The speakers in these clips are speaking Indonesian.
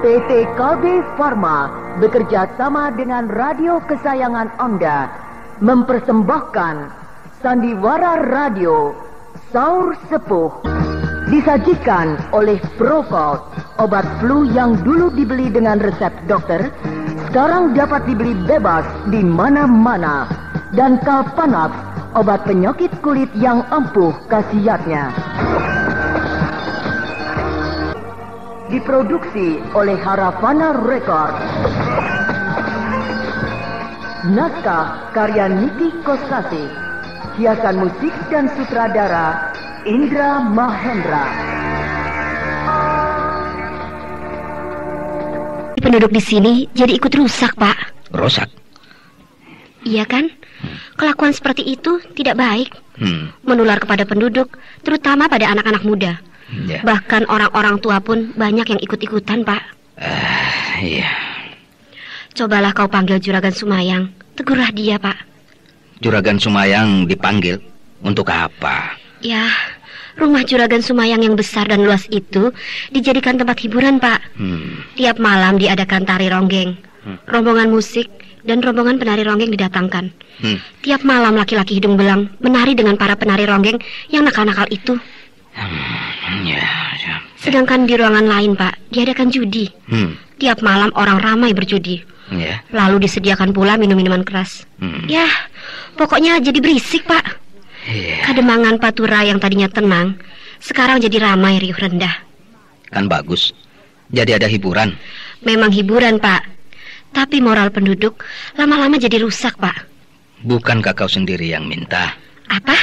PT KB Pharma bekerja sama dengan radio kesayangan Anda mempersembahkan Sandiwara Radio Saur Sepuh. Disajikan oleh Procold, obat flu yang dulu dibeli dengan resep dokter, sekarang dapat dibeli bebas di mana-mana. Dan Kalpanax, obat penyakit kulit yang ampuh khasiatnya. Diproduksi oleh Haravana Record. Naskah karya Niki Kosasi. Hiasan musik dan sutradara Indra Mahendra. Penduduk di sini jadi ikut rusak, Pak. Rusak? Iya kan? Kelakuan seperti itu tidak baik. Menular kepada penduduk, terutama pada anak-anak muda. Ya. Bahkan orang-orang tua pun banyak yang ikut-ikutan, Pak. Iya. Cobalah kau panggil Juragan Sumayang. Tegurlah dia, Pak. Juragan Sumayang dipanggil? Untuk apa? Ya, rumah Juragan Sumayang yang besar dan luas itu dijadikan tempat hiburan, Pak. Tiap malam diadakan tari ronggeng, rombongan musik, dan rombongan penari ronggeng didatangkan. Tiap malam laki-laki hidung belang menari dengan para penari ronggeng yang nakal-nakal itu. Ya. Sedangkan di ruangan lain, Pak, diadakan judi. Tiap malam orang ramai berjudi. Ya. Lalu disediakan pula minum-minuman keras. Ya, pokoknya jadi berisik, Pak. Kademangan Patura yang tadinya tenang, sekarang jadi ramai riuh rendah. Kan bagus. Jadi ada hiburan. Memang hiburan, Pak. Tapi moral penduduk lama-lama jadi rusak, Pak. Bukankah kau sendiri yang minta? Apa?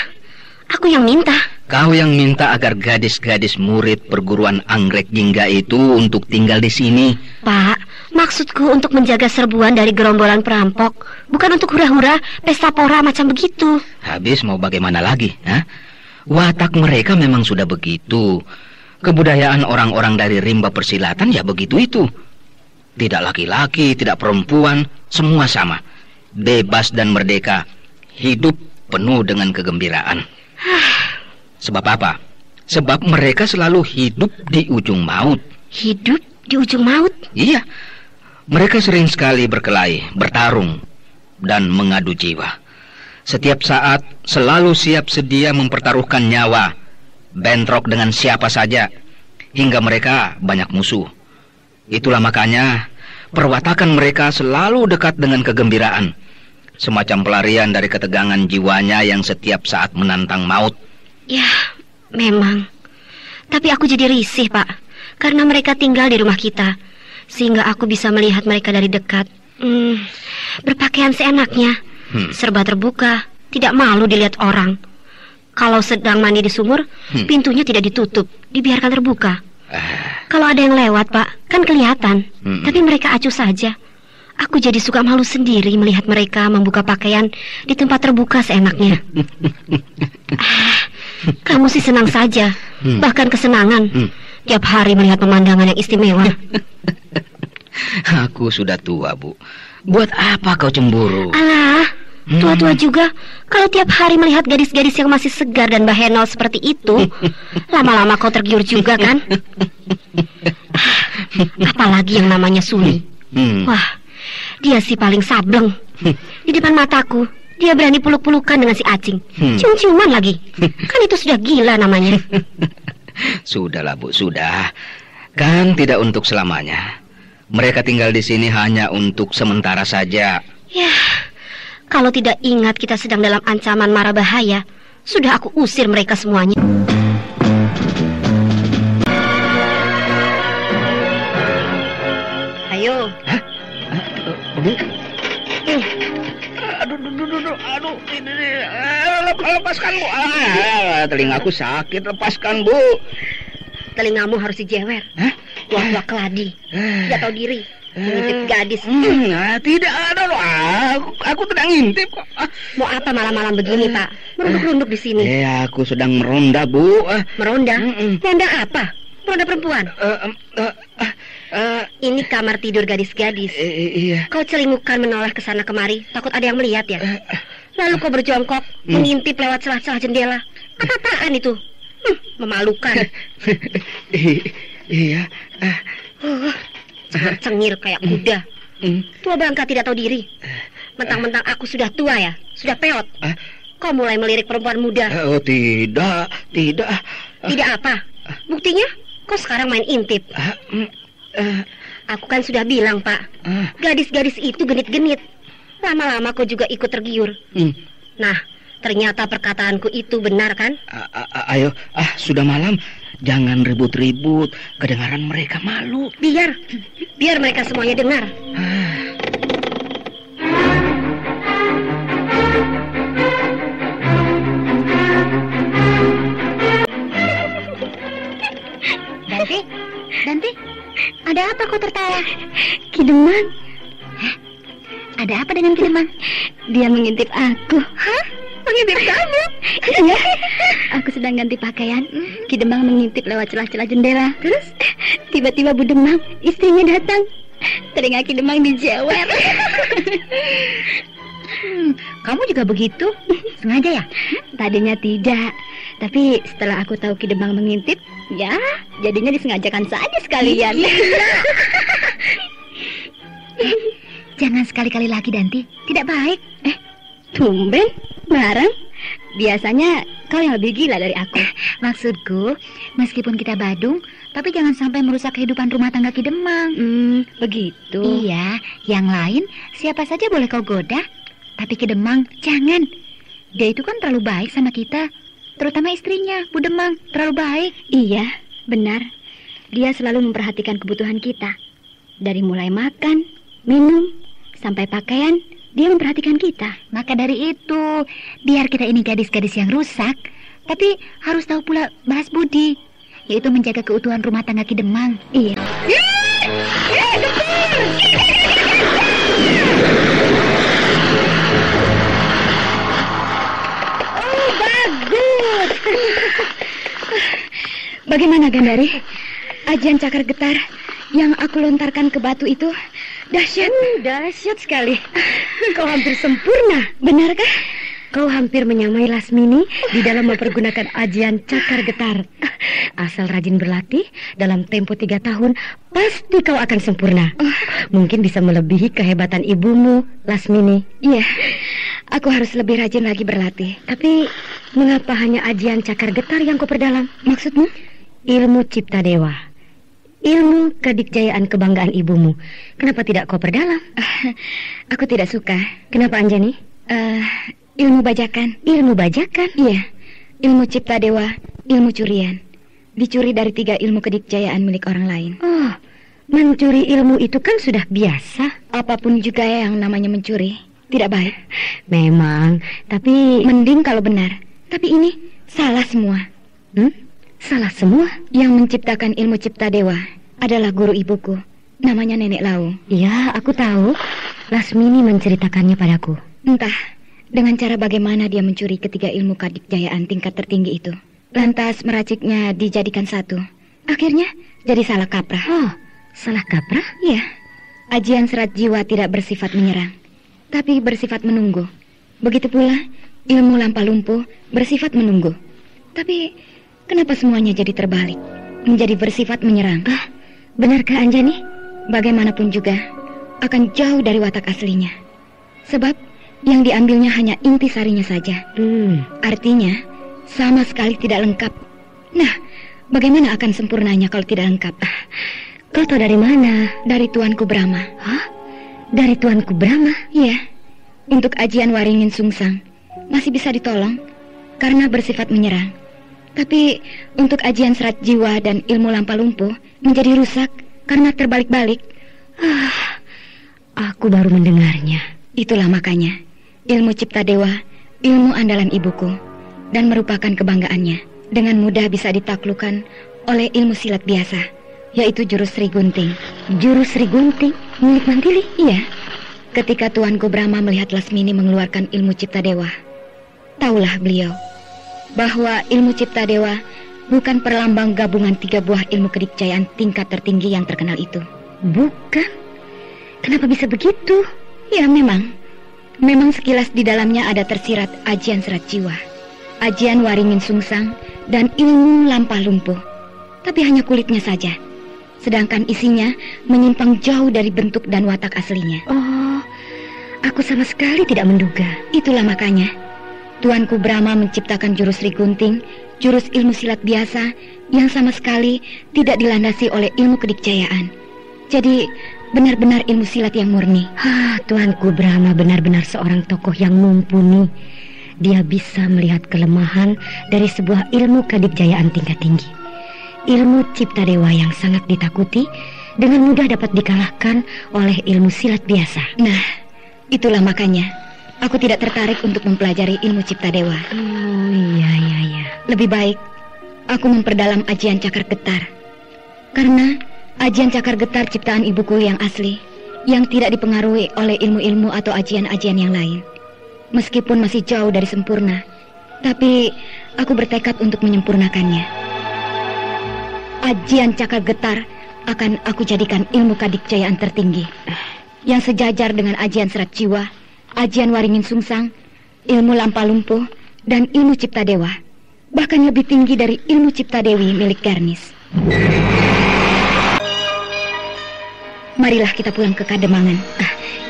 Aku yang minta? Kau yang minta agar gadis-gadis murid perguruan anggrek jingga itu untuk tinggal di sini. Pak, maksudku untuk menjaga serbuan dari gerombolan perampok, bukan untuk hura-hura pesta pora macam begitu. Habis mau bagaimana lagi? Watak mereka memang sudah begitu. Kebudayaan orang-orang dari rimba persilatan ya begitu itu. Tidak laki-laki, tidak perempuan, semua sama. Bebas dan merdeka. Hidup penuh dengan kegembiraan. Sebab apa? Sebab mereka selalu hidup di ujung maut. Hidup di ujung maut? Iya. Mereka sering sekali berkelahi, bertarung, dan mengadu jiwa. Setiap saat selalu siap sedia mempertaruhkan nyawa, bentrok dengan siapa saja, hingga mereka banyak musuh. Itulah makanya perwatakan mereka selalu dekat dengan kegembiraan, semacam pelarian dari ketegangan jiwanya yang setiap saat menantang maut. Ya, memang. Tapi aku jadi risih, Pak, karena mereka tinggal di rumah kita, sehingga aku bisa melihat mereka dari dekat. Berpakaian seenaknya, serba terbuka, tidak malu dilihat orang. Kalau sedang mandi di sumur, pintunya tidak ditutup, dibiarkan terbuka. Kalau ada yang lewat, Pak, kan kelihatan. Tapi mereka acuh saja. Aku jadi suka malu sendiri melihat mereka membuka pakaian di tempat terbuka seenaknya. Kamu sih senang saja, bahkan kesenangan. Tiap hari melihat pemandangan yang istimewa. Aku sudah tua, Bu. Buat apa kau cemburu? Alah, tua-tua juga. Kalau tiap hari melihat gadis-gadis yang masih segar dan bahenol seperti itu, lama-lama kau tergiur juga, kan? Apalagi yang namanya Suli. Wah, dia sih paling sableng. Di depan mataku, dia berani peluk-pelukan dengan si Acing. Cium-ciuman lagi. Kan itu sudah gila namanya. Sudahlah, Bu, sudah. Kan tidak untuk selamanya. Mereka tinggal di sini hanya untuk sementara saja. Ya, kalau tidak ingat kita sedang dalam ancaman mara bahaya, sudah aku usir mereka semuanya. Ayo. Hah? Bu? Aduh, ini, lepaskan, Bu. Telingaku sakit, lepaskan, Bu. Telingamu harus dijewer. Tua-tua keladi, tidak tahu diri, mengintip gadis. Tidak ada loh. Aku tidak ngintip kok. Mau apa malam-malam begini, Pak? Merunduk-runduk di sini. Aku sedang meronda, Bu. Meronda? Meronda apa? Meronda perempuan? Ini kamar tidur gadis-gadis. Iya. Kau celingukan menoleh ke sana kemari, takut ada yang melihat ya? Lalu kau berjongkok, mengintip lewat celah-celah jendela. Apa-apaan itu? Memalukan. Iya. cengir kayak kuda. Tua bangka tidak tahu diri. Mentang-mentang aku sudah tua ya, sudah peot. Kau mulai melirik perempuan muda. Oh, tidak. Tidak apa? Buktinya, kau sekarang main intip. Aku kan sudah bilang, Pak. Gadis-gadis itu genit-genit. Lama-lama kau juga ikut tergiur. Nah, ternyata perkataanku itu benar kan? Ayo, sudah malam. Jangan ribut-ribut. Kedengaran mereka malu. Biar mereka semuanya dengar. Danti, ada apa kau tertawa? Ki Demang. Ada apa dengan Ki Demang? Dia mengintip aku. Hah? Mengintip kamu? Iya. Aku sedang ganti pakaian. Ki Demang mengintip lewat celah-celah jendela. Terus tiba-tiba Bu Demang, istrinya datang. Telinga Ki Demang dijewer. Kamu juga begitu? Sengaja ya? Tadinya tidak. Tapi setelah aku tahu Ki Demang mengintip, ya jadinya disengajakan saja sekalian. Jangan sekali-kali lagi, Danti. Tidak baik. Tumben, bareng. Biasanya kau yang lebih gila dari aku. Maksudku, meskipun kita badung, tapi jangan sampai merusak kehidupan rumah tangga Ki Demang. Begitu. Iya, yang lain siapa saja boleh kau goda. Tapi Ki Demang, jangan. Dia itu kan terlalu baik sama kita. Terutama istrinya, Bu Demang, terlalu baik. Iya, benar. Dia selalu memperhatikan kebutuhan kita. Dari mulai makan, minum, sampai pakaian, dia memperhatikan kita. Maka dari itu, biar kita ini gadis-gadis yang rusak, tapi harus tahu pula bahas budi, yaitu menjaga keutuhan rumah tangga Ki Demang. Iya. Bagus. Bagaimana Gandari? Ajian cakar getar yang aku lontarkan ke batu itu dahsyat. Dahsyat sekali. Kau hampir sempurna, benarkah? Kau hampir menyamai Lasmini di dalam mempergunakan ajian cakar getar. Asal rajin berlatih, dalam tempo 3 tahun pasti kau akan sempurna. Mungkin bisa melebihi kehebatan ibumu, Lasmini. Iya. Aku harus lebih rajin lagi berlatih. Tapi mengapa hanya ajian cakar getar yang kau perdalam? Maksudmu? Ilmu cipta dewa. Ilmu kedikjayaan kebanggaan ibumu. Kenapa tidak kau perdalam? Aku tidak suka. Kenapa Anjani? Ilmu bajakan. Ilmu bajakan? Iya. Ilmu cipta dewa, ilmu curian. Dicuri dari 3 ilmu kedikjayaan milik orang lain. Oh, mencuri ilmu itu kan sudah biasa. Apapun juga yang namanya mencuri tidak baik. Memang, tapi mending kalau benar. Tapi ini salah semua. Salah semua? Yang menciptakan ilmu cipta dewa adalah guru ibuku. Namanya Nenek Lau. Iya, aku tahu. Lasmini menceritakannya padaku. Entah dengan cara bagaimana dia mencuri ketiga ilmu kedikjayaan tingkat tertinggi itu. Lantas meraciknya dijadikan satu. Akhirnya jadi salah kaprah. Oh, salah kaprah? Iya. Ajian serat jiwa tidak bersifat menyerang, tapi bersifat menunggu. Begitu pula ilmu lampa lumpuh bersifat menunggu. Tapi kenapa semuanya jadi terbalik, menjadi bersifat menyerang? Benarkah Anjani? Bagaimanapun juga akan jauh dari watak aslinya. Sebab yang diambilnya hanya intisarinya saja. Artinya sama sekali tidak lengkap. Nah, bagaimana akan sempurnanya kalau tidak lengkap? Kau tahu dari mana? Dari Tuanku Brahma. Hah? Dari Tuanku Brahma? Iya. Untuk ajian Waringin Sungsang masih bisa ditolong karena bersifat menyerang. Tapi untuk ajian serat jiwa dan ilmu lampa lumpuh menjadi rusak karena terbalik-balik. Aku baru mendengarnya. Itulah makanya ilmu cipta dewa, ilmu andalan ibuku, dan merupakan kebanggaannya. Dengan mudah bisa ditaklukkan oleh ilmu silat biasa, yaitu jurus Sri Gunting. Jurus Sri Gunting? Milik Mantili? Iya. Ketika Tuanku Brahma melihat Lasmini mengeluarkan ilmu cipta dewa, taulah beliau bahwa ilmu cipta dewa bukan perlambang gabungan 3 buah ilmu kedikjayaan tingkat tertinggi yang terkenal itu. Bukan? Kenapa bisa begitu? Ya memang sekilas di dalamnya ada tersirat ajian serat jiwa, ajian Waringin Sungsang, dan ilmu lampa lumpuh. Tapi hanya kulitnya saja. sedangkan isinya menyimpang jauh dari bentuk dan watak aslinya. Oh, aku sama sekali tidak menduga. Itulah makanya Tuanku Brahma menciptakan jurus Sri Gunting, jurus ilmu silat biasa yang sama sekali tidak dilandasi oleh ilmu kedikjayaan. Jadi benar-benar ilmu silat yang murni. Tuanku Brahma benar-benar seorang tokoh yang mumpuni. Dia bisa melihat kelemahan dari sebuah ilmu kedikjayaan tingkat tinggi. Ilmu cipta dewa yang sangat ditakuti dengan mudah dapat dikalahkan oleh ilmu silat biasa. Nah, itulah makanya aku tidak tertarik untuk mempelajari ilmu cipta dewa. Oh, iya. Lebih baik aku memperdalam ajian cakar getar. Karena ajian cakar getar ciptaan ibuku yang asli, yang tidak dipengaruhi oleh ilmu-ilmu atau ajian-ajian yang lain. Meskipun masih jauh dari sempurna, tapi aku bertekad untuk menyempurnakannya. Ajian cakar getar akan aku jadikan ilmu kadikjayaan tertinggi, yang sejajar dengan ajian serat jiwa, ajian waringin sungsang, ilmu lampa lumpuh, dan ilmu cipta dewa. Bahkan lebih tinggi dari ilmu cipta dewi milik Garnis. Marilah kita pulang ke Kademangan.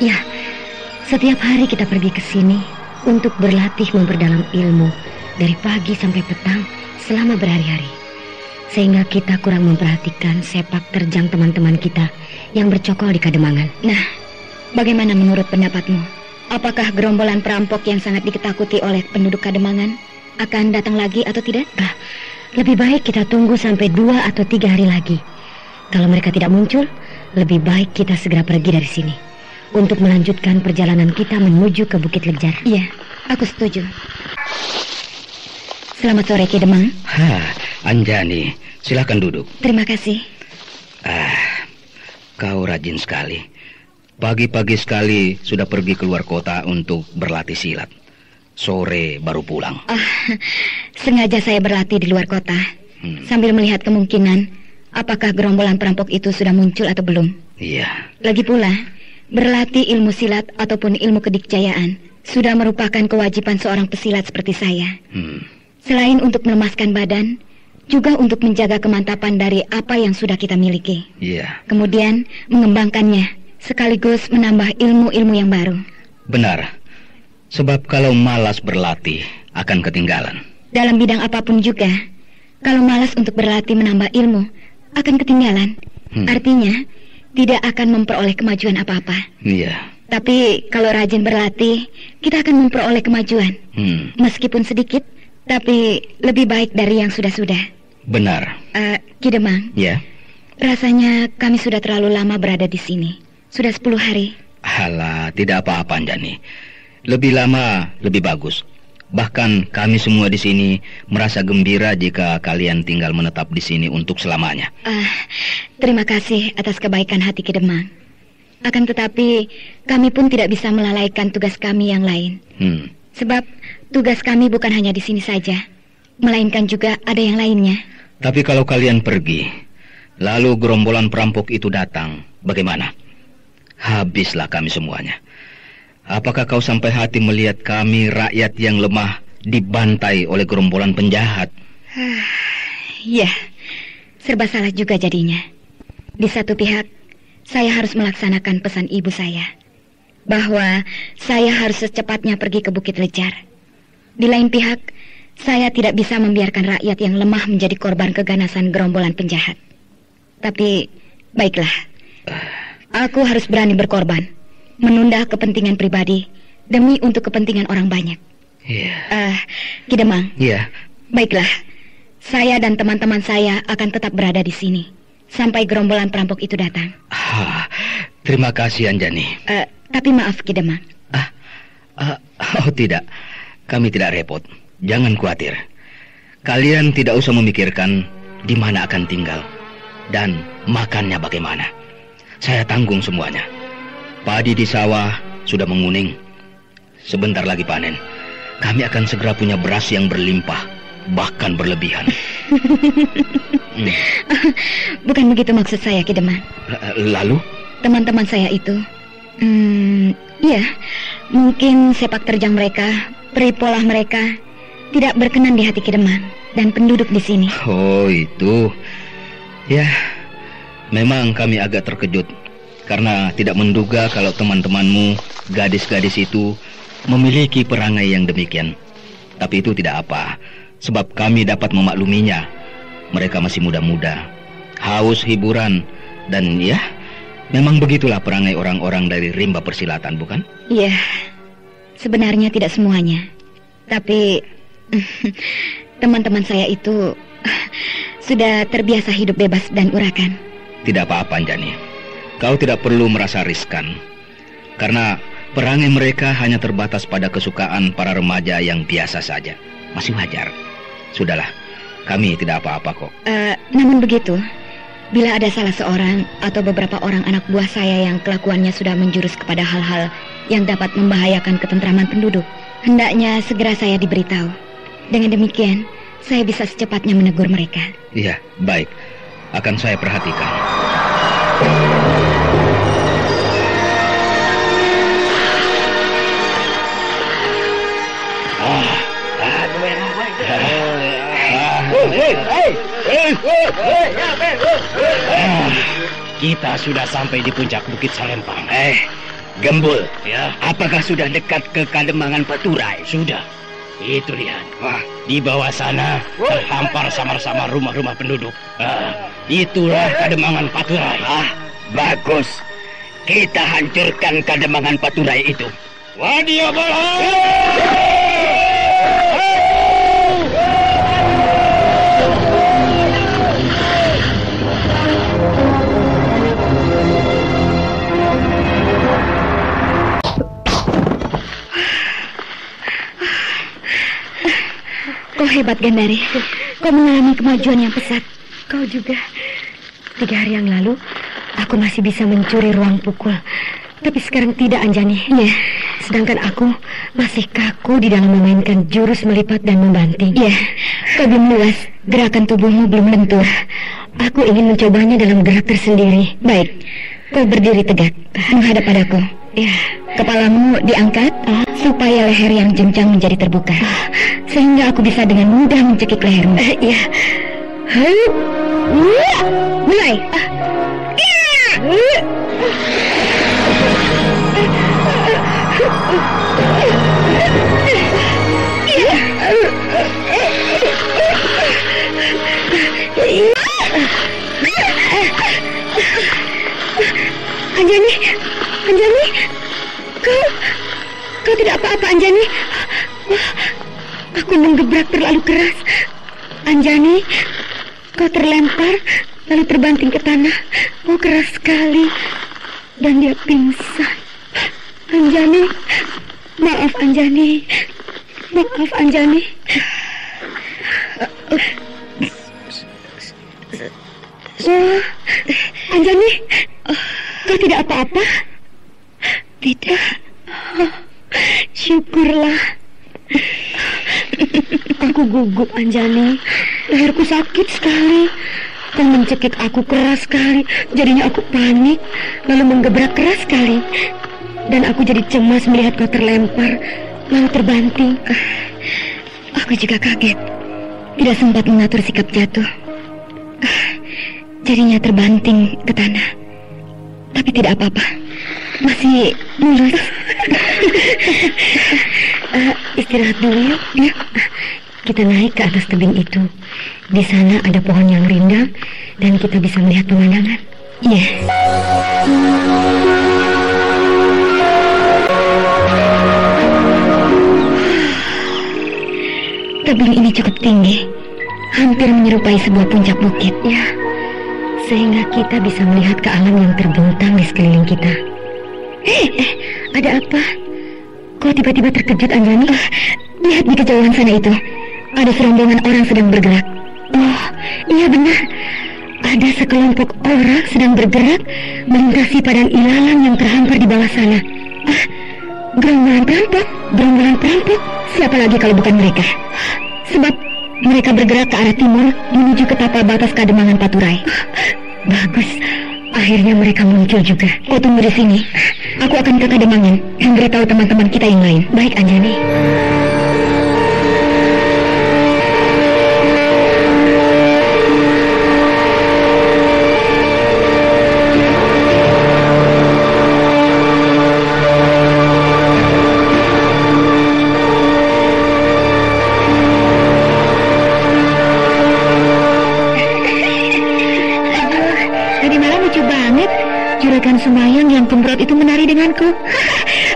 Ya, setiap hari kita pergi ke sini untuk berlatih memperdalam ilmu dari pagi sampai petang selama berhari-hari. Sehingga kita kurang memperhatikan sepak terjang teman-teman kita yang bercokol di Kademangan. Nah, bagaimana menurut pendapatmu? Apakah gerombolan perampok yang sangat diketakuti oleh penduduk Kademangan akan datang lagi atau tidak? Lebih baik kita tunggu sampai 2 atau 3 hari lagi. Kalau mereka tidak muncul, lebih baik kita segera pergi dari sini untuk melanjutkan perjalanan kita menuju ke Bukit Lejar. Iya, aku setuju. Selamat sore, Ki Demang. Anjani, silakan duduk. Terima kasih. Kau rajin sekali. Pagi-pagi sekali sudah pergi keluar kota untuk berlatih silat. Sore baru pulang. Sengaja saya berlatih di luar kota, sambil melihat kemungkinan apakah gerombolan perampok itu sudah muncul atau belum. Iya. Lagi pula, berlatih ilmu silat ataupun ilmu kedikjayaan sudah merupakan kewajiban seorang pesilat seperti saya. Selain untuk melemaskan badan, juga untuk menjaga kemantapan dari apa yang sudah kita miliki. Iya. Kemudian mengembangkannya, sekaligus menambah ilmu-ilmu yang baru. Benar. Sebab kalau malas berlatih, akan ketinggalan. Dalam bidang apapun juga, kalau malas untuk berlatih menambah ilmu, akan ketinggalan. Artinya, tidak akan memperoleh kemajuan apa-apa. Iya. Tapi kalau rajin berlatih, kita akan memperoleh kemajuan. Meskipun sedikit, tapi lebih baik dari yang sudah-sudah. Benar. Ki Demang. Ya. Rasanya kami sudah terlalu lama berada di sini. Sudah 10 hari. Alah, tidak apa-apa, Anjani. Lebih lama, lebih bagus. Bahkan kami semua di sini merasa gembira jika kalian tinggal menetap di sini untuk selamanya. Terima kasih atas kebaikan hati Ki Demang. Akan tetapi, kami pun tidak bisa melalaikan tugas kami yang lain. Sebab tugas kami bukan hanya di sini saja, melainkan juga ada yang lainnya. Tapi kalau kalian pergi, lalu gerombolan perampok itu datang, bagaimana? Habislah kami semuanya. Apakah kau sampai hati melihat kami rakyat yang lemah dibantai oleh gerombolan penjahat? Ya, serba salah juga jadinya. Di satu pihak, saya harus melaksanakan pesan ibu saya, bahwa saya harus secepatnya pergi ke Bukit Lejar. Di lain pihak, saya tidak bisa membiarkan rakyat yang lemah menjadi korban keganasan gerombolan penjahat. Tapi, baiklah. Aku harus berani berkorban, menunda kepentingan pribadi demi untuk kepentingan orang banyak. Iya. Ki Demang. Iya. Baiklah, saya dan teman-teman saya akan tetap berada di sini sampai gerombolan perampok itu datang. Terima kasih, Anjani. Tapi maaf, Ki Demang. Oh tidak, kami tidak repot. Jangan khawatir. Kalian tidak usah memikirkan di mana akan tinggal dan makannya bagaimana. Saya tanggung semuanya. Padi di sawah sudah menguning. Sebentar lagi panen. Kami akan segera punya beras yang berlimpah, bahkan berlebihan. Bukan begitu maksud saya, Ki Demang. Lalu? Teman-teman saya itu, ya, mungkin sepak terjang mereka, peripolah mereka tidak berkenan di hati Ki Demang dan penduduk di sini. Oh, itu. Ya, Memang kami agak terkejut karena tidak menduga kalau teman-temanmu, gadis-gadis itu, memiliki perangai yang demikian. Tapi itu tidak apa, sebab kami dapat memakluminya. Mereka masih muda-muda, haus hiburan, dan ya, memang begitulah perangai orang-orang dari rimba persilatan, bukan? Iya, sebenarnya tidak semuanya. Tapi teman-teman saya itu sudah terbiasa hidup bebas dan urakan. Tidak apa-apa, Anjani. Kau tidak perlu merasa riskan. Karena perangai mereka hanya terbatas pada kesukaan para remaja yang biasa saja. Masih wajar. Sudahlah, kami tidak apa-apa kok. Namun begitu, bila ada salah seorang atau beberapa orang anak buah saya yang kelakuannya sudah menjurus kepada hal-hal yang dapat membahayakan ketentraman penduduk, hendaknya segera saya diberitahu. Dengan demikian, saya bisa secepatnya menegur mereka. Iya, baik. Akan saya perhatikan. Kita sudah sampai di puncak Bukit Salempang. Gembul, Ya, apakah sudah dekat ke Kademangan Paturai? sudah. Itu lihat. Di bawah sana terhampar samar-samar rumah-rumah penduduk. Itulah Kademangan Paturai. Bagus. Kita hancurkan Kademangan Paturai itu. Wadia bola! Kau hebat, Gandari. Kau mengalami kemajuan yang pesat. Kau juga. 3 hari yang lalu, aku masih bisa mencuri ruang pukul. Tapi sekarang tidak, Anjani. Ya. Sedangkan aku masih kaku di dalam memainkan jurus melipat dan membanting. Ya, kau belum luas. Gerakan tubuhmu belum lentur. Aku ingin mencobanya dalam gerak tersendiri. Baik, kau berdiri tegak, menghadap padaku. Ya. Kepalamu diangkat supaya leher yang jenjang menjadi terbuka, sehingga aku bisa dengan mudah mencekik lehermu. Ya. Mulai. Anjani, kau tidak apa-apa, Anjani. Aku menggebrak terlalu keras. Anjani, kau terlempar lalu terbanting ke tanah. Oh, keras sekali. Dan dia pingsan. Anjani, maaf Anjani. Maaf Anjani. Anjani, kau tidak apa-apa? Tidak. Syukurlah. Aku gugup, Anjani. Leherku sakit sekali. Kau mencekik aku keras sekali. Jadinya aku panik, lalu menggebrak keras sekali. Dan aku jadi cemas melihat kau terlempar, lalu terbanting. Aku juga kaget. Tidak sempat mengatur sikap jatuh. Jadinya terbanting ke tanah. Tapi tidak apa-apa. Masih mulus. Istirahat dulu yuk. Ya. Kita naik ke atas tebing itu. Di sana ada pohon yang rindang dan kita bisa melihat pemandangan. Iya. Tebing ini cukup tinggi, hampir menyerupai sebuah puncak bukit. Ya, sehingga kita bisa melihat ke alam yang terbentang di sekeliling kita. Ada apa? Kok tiba-tiba terkejut, Anjani? Lihat di kejauhan sana itu. Ada serombongan orang sedang bergerak. Oh, iya benar. Ada sekelompok orang sedang bergerak melintasi padang ilalang yang terhampar di bawah sana. Gerombolan perampok? Gerombolan perampok? Siapa lagi kalau bukan mereka? Sebab mereka bergerak ke arah timur menuju ke tapal batas Kademangan Paturai. Bagus. Akhirnya mereka muncul juga. Kau tunggu di sini. Aku akan ke Kademangan memberitahu teman-teman kita yang lain. Baik, Anjani. banget. Juragan Sumayang yang gembrot itu menari denganku.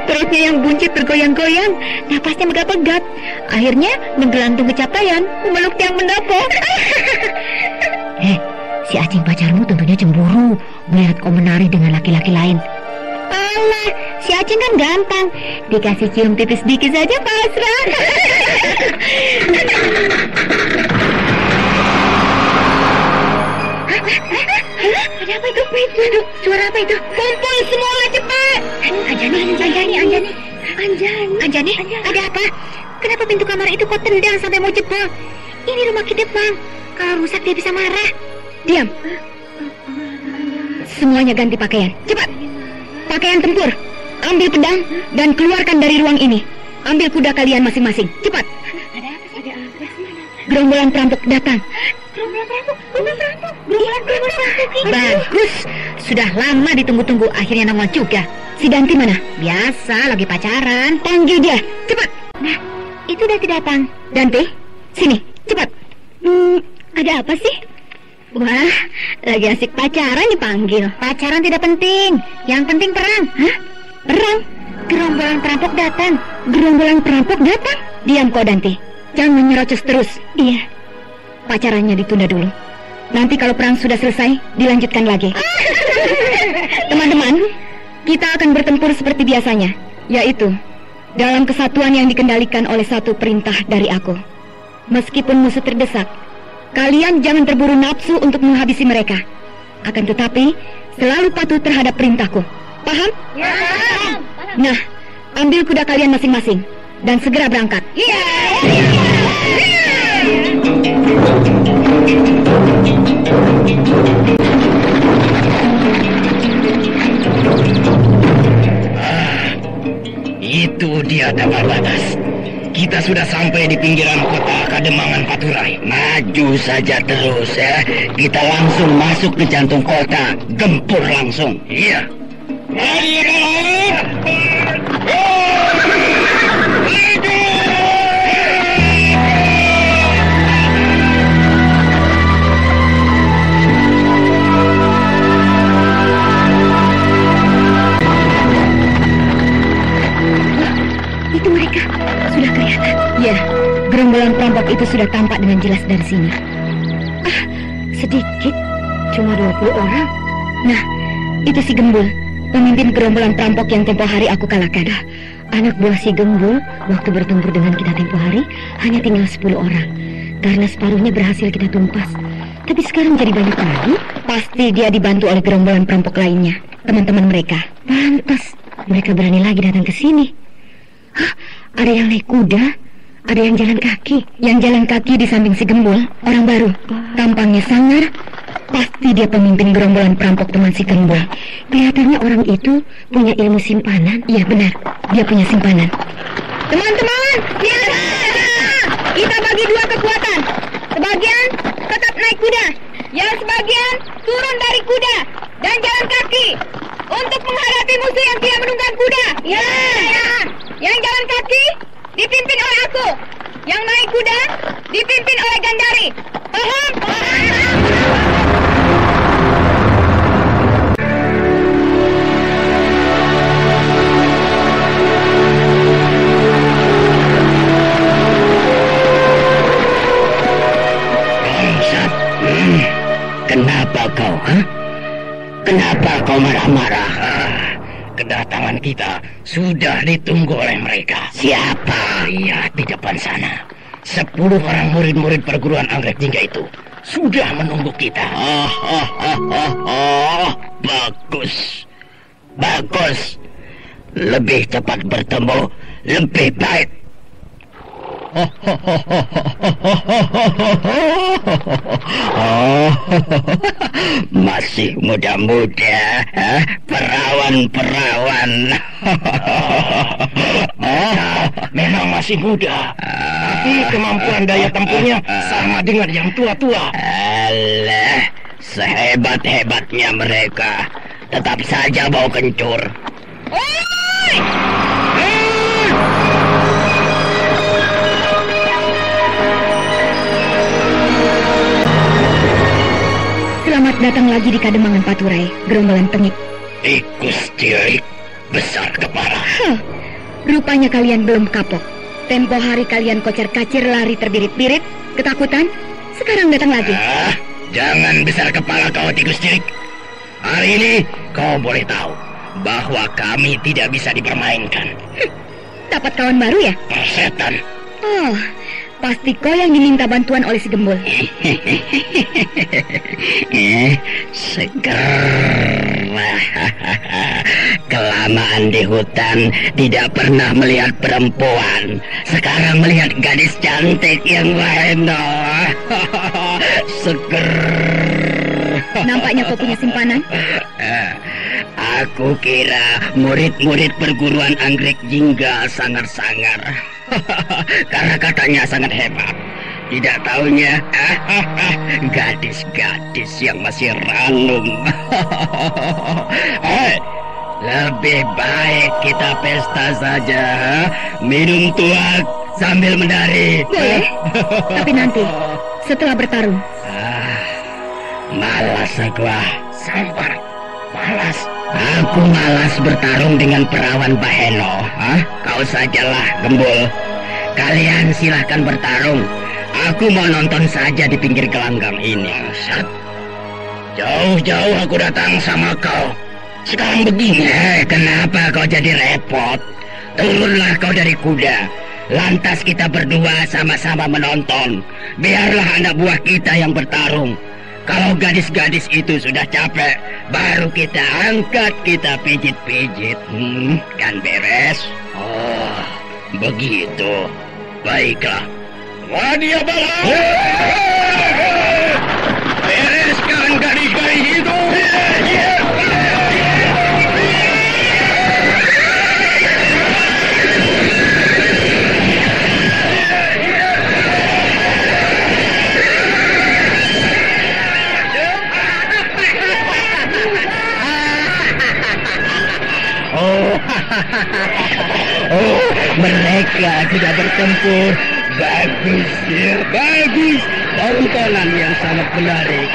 Perutnya yang buncit bergoyang-goyang, napasnya megap-megap. Akhirnya menggelantung kecapean, memeluk tiang pendopo. Si Acing pacarmu tentunya cemburu melihat kau menari dengan laki-laki lain. Alah, si Acing kan gampang, dikasih cium tipis dikit saja pasrah. Ada apa itu? Aduh, suara apa itu? Kumpul semua cepat. Anjani, ada apa? Kenapa pintu kamar itu kau tendang sampai mau jebol? Ini rumah kita, Bang. Kalau rusak dia bisa marah. Diam. Semuanya ganti pakaian. Cepat. Pakaian tempur. Ambil pedang dan keluarkan dari ruang ini. Ambil kuda kalian masing-masing. Cepat. Ada apa sih? Gerombolan perampok datang. Bagus. Sudah lama ditunggu-tunggu, akhirnya nongol juga. Si Danti mana? Biasa, lagi pacaran. Panggil dia. Cepat. Nah, itu Danti datang. Danti, sini. Cepat. Ada apa sih? Wah, lagi asik pacaran dipanggil. Pacaran tidak penting. Yang penting perang. Hah? Perang? Gerombolan perampok datang. Gerombolan perampok datang? Diam kau, Danti. Jangan nyerocos terus. Iya. Pacarannya ditunda dulu. Nanti kalau perang sudah selesai, dilanjutkan lagi. Teman-teman, kita akan bertempur seperti biasanya, yaitu dalam kesatuan yang dikendalikan oleh satu perintah dari aku. Meskipun musuh terdesak, kalian jangan terburu nafsu untuk menghabisi mereka. Akan tetapi, selalu patuh terhadap perintahku. Paham? Ya, paham. Nah, ambil kuda kalian masing-masing dan segera berangkat. Iya. Itu dia Damar Batas. Kita sudah sampai di pinggiran kota Kademangan Paturai. Maju saja terus ya. Kita langsung masuk ke jantung kota. Gempur langsung. Iya. Itu mereka. Sudah kelihatan. Ya, gerombolan perampok itu sudah tampak dengan jelas dari sini. Sedikit. Cuma 20 orang. Nah, itu si Gembul, pemimpin gerombolan perampok yang tempo hari aku kalahkan. Anak buah si Gembul waktu bertempur dengan kita tempo hari hanya tinggal 10 orang. Karena separuhnya berhasil kita tumpas. Tapi sekarang jadi banyak lagi. Pasti dia dibantu oleh gerombolan perampok lainnya, teman-teman mereka. Pantas mereka berani lagi datang ke sini. Ada yang naik kuda, ada yang jalan kaki. Yang jalan kaki di samping si Gembul, orang baru. Tampangnya sangar. Pasti dia pemimpin gerombolan perampok teman si Gembul. Kelihatannya orang itu punya ilmu simpanan. Iya benar, dia punya simpanan. Teman-teman, kita bagi dua kekuatan. Sebagian tetap naik kuda, yang sebagian turun dari kuda dan jalan kaki untuk menghadapi musuh yang tidak menunggang kuda. Ya. Yang jalan kaki dipimpin oleh aku, yang naik kuda dipimpin oleh Gandari. Paham? Bangsat. Kenapa kau? Kenapa kau marah-marah? Kedatangan kita sudah ditunggu oleh mereka. Siapa? Lihat di depan sana. 10 orang murid-murid perguruan anggrek jingga itu sudah menunggu kita. Bagus. Bagus. Lebih cepat bertemu, lebih baik. Masih muda-muda, perawan-perawan. Memang masih muda, tapi kemampuan daya tempurnya sama dengan yang tua-tua. Alah, sehebat-hebatnya mereka, tetap saja bau kencur. selamat datang lagi di Kademangan Paturai, gerombolan tengik. Tikus cilik besar kepala. Rupanya kalian belum kapok. Tempo hari kalian kocar-kacir lari terbirit-birit, ketakutan. Sekarang datang lagi. Jangan besar kepala kau, tikus cilik. Hari ini kau boleh tahu bahwa kami tidak bisa dipermainkan. Dapat kawan baru ya? Setan. Oh, pasti kau yang diminta bantuan oleh si Gembul. Seger. Kelamaan di hutan tidak pernah melihat perempuan. Sekarang melihat gadis cantik yang lain. Seger. Nampaknya kau punya simpanan. Aku kira murid-murid perguruan anggrek Jingga sangar-sangar. Karena katanya sangat hebat. Tidak taunya gadis-gadis yang masih ranum. Lebih baik kita pesta saja. Minum tuak sambil menari. Boleh, tapi nanti setelah bertarung. Malas aku. Sampar. Malas. Aku malas bertarung dengan perawan Baheno. Kau sajalah, Gembul. Kalian silahkan bertarung. Aku mau nonton saja di pinggir gelanggang ini. Jauh-jauh aku datang sama kau. Sekarang begini. Kenapa kau jadi repot? Turunlah kau dari kuda. Lantas kita berdua sama-sama menonton. Biarlah anak buah kita yang bertarung. Kalau gadis-gadis itu sudah capek, baru kita angkat, kita pijit-pijit. Kan beres? Oh, begitu. Baiklah. Wadia bala! Bereskan gadis-gadis itu! Oh, mereka sudah bertempur. Bagus ya, bagus. Tontonan yang sangat menarik.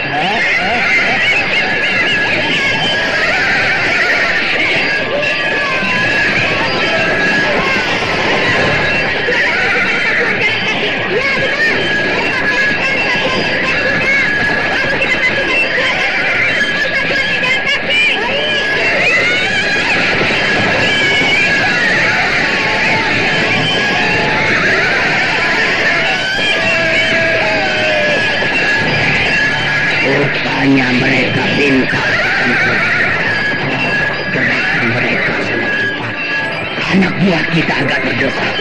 Rupanya mereka pintar bertempur. Gerakan mereka sangat cepat. Anak buah kita agak terdesak.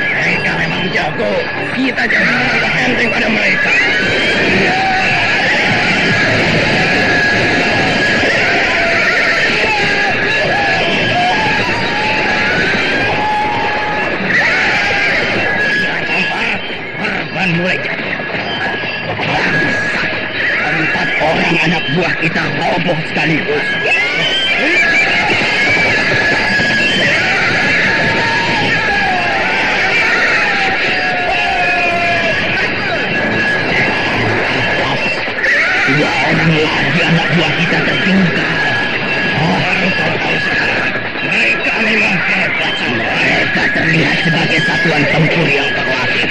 Mereka memang jago. Kita jangan menganggap enteng pada mereka. Korban mulai jatuh. 4 orang anak buah kita roboh sekaligus. Dua orang lagi anak buah kita tertinggal. Baru kau tahu sekarang. Mereka memang hebat. Mereka terlihat sebagai satuan tempur yang terlatih.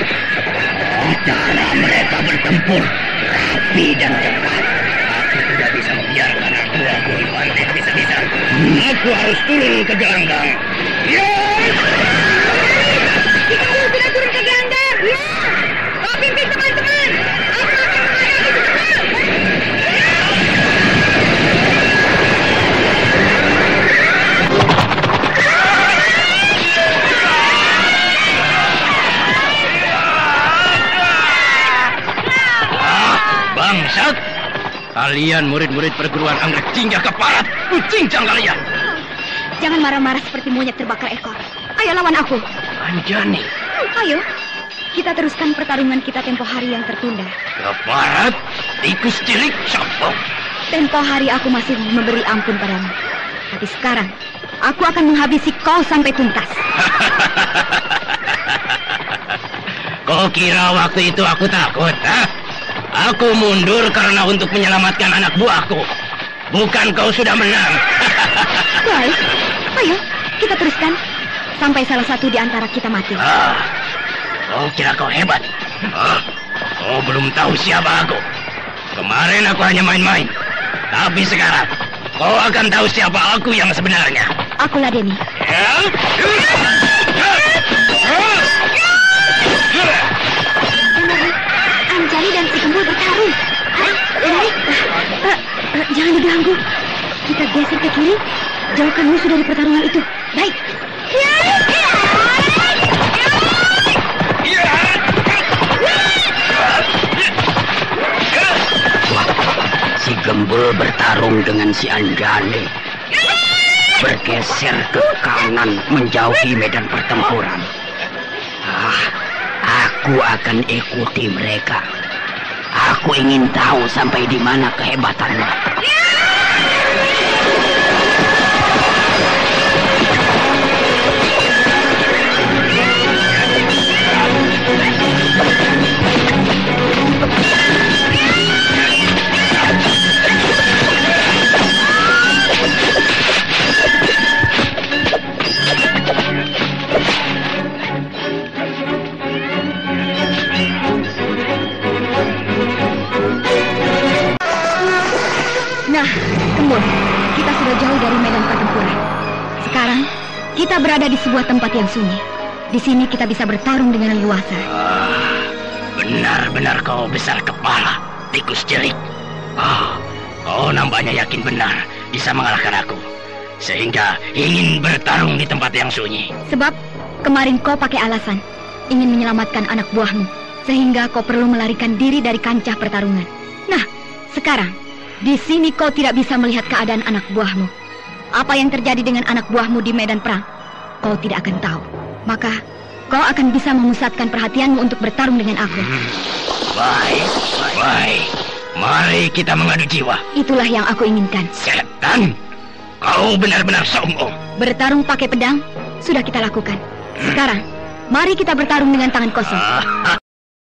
Cara mereka bertempur rapi dan cepat. Aku tidak bisa membiarkan aku dibantai habis-habisan. Aku harus turun ke gelanggang. Ya! Kita sudah turun ke gelanggang. Ya! Kau pimpin teman-teman. Aku akan menghadapi si Gembul. Bangsat! Kalian murid-murid perguruan anggrek Jingga keparat. Cincang kalian. Jangan marah-marah seperti monyet terbakar ekor. Ayo lawan aku. Anjani. Ayo. Kita teruskan pertarungan kita tempo hari yang tertunda. Keparat? Tikus cilik sombong. Tempo hari aku masih memberi ampun padamu. Tapi sekarang, aku akan menghabisi kau sampai tuntas. Kau kira waktu itu aku takut, ha? Aku mundur karena untuk menyelamatkan anak buahku. Bukan kau sudah menang. Baik, ayo kita teruskan sampai salah satu di antara kita mati. Kau kira kau hebat? Kau belum tahu siapa aku. Kemarin aku hanya main-main. Tapi sekarang kau akan tahu siapa aku yang sebenarnya. Akulah Deni. Anjali dan si Gembul bertarung. Jangan diganggu. Kita geser ke kiri. Jauhkan musuh dari pertarungan itu. Baik. Si Gembul bertarung dengan si Anjali. Bergeser ke kanan menjauhi medan pertempuran. Aku akan ikuti mereka. Aku ingin tahu sampai di mana kehebatannya. Gembul, kita sudah jauh dari medan pertempuran. Sekarang kita berada di sebuah tempat yang sunyi. Di sini kita bisa bertarung dengan leluasa. Benar-benar kau besar kepala, tikus jelik. Kau nampaknya yakin benar bisa mengalahkan aku, sehingga ingin bertarung di tempat yang sunyi. Sebab kemarin kau pakai alasan ingin menyelamatkan anak buahmu, sehingga kau perlu melarikan diri dari kancah pertarungan. Nah, sekarang di sini kau tidak bisa melihat keadaan anak buahmu. Apa yang terjadi dengan anak buahmu di medan perang, kau tidak akan tahu. Maka, kau akan bisa memusatkan perhatianmu untuk bertarung dengan aku. Baik. Mari kita mengadu jiwa. Itulah yang aku inginkan. Setan, kau benar-benar sombong. Bertarung pakai pedang, sudah kita lakukan. Sekarang, mari kita bertarung dengan tangan kosong.